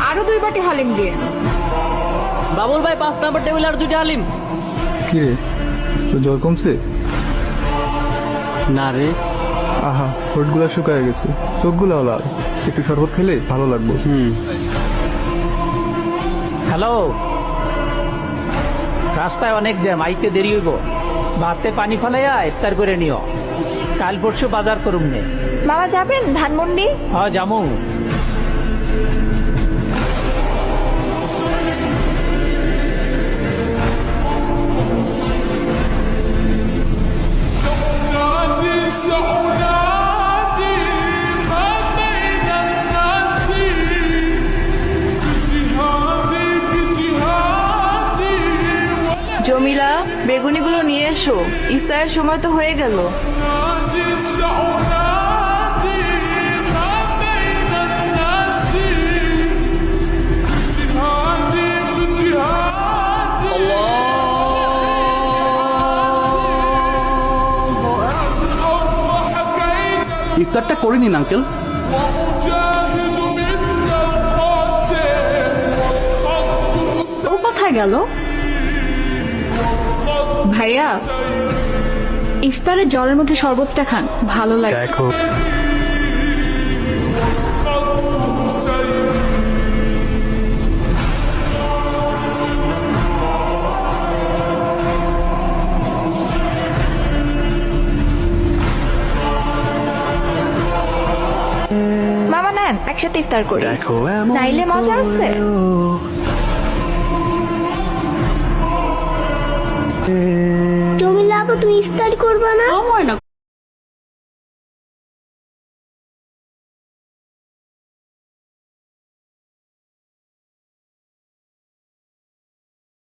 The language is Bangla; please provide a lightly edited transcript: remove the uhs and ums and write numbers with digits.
আরো 2 বাটি হালিম দিয়ে। বাবুল ভাই 5 নম্বর টেবিল আর 2টা হালিম। কি রে, তোর জ্বর কমছে? না রে। আহা, ঠোঁটগুলা শুকায় গেছে, চোখগুলাও লাল। একটু শরবত খেলে ভালো লাগবে। হ্যালো, রাস্তায় অনেক জ্যাম, আইতে দেরি হইব। ভাতে পানি ফলাইয়া ইফতার করে নিও। কাল পরশু বাজার করুম নে। বাবা যাবেন ধানমন্ডি? হ্যাঁ জামু। জমিলা, বেগুনিগুলো নিয়ে এসো, ইফতারের সময় তো হয়ে গেল। ইফতারটা করে নিন আঙ্কেল। ও কোথায় গেল? ভাইয়া, ইফতারে জ্বরের মধ্যে শরবতটা খান, ভালো লাগে। দেখো, মামা নেন, একসাথে ইফতার করি। নাইলে মজা আছে। জমিলা আপু, তুমি ইফতার করবা না?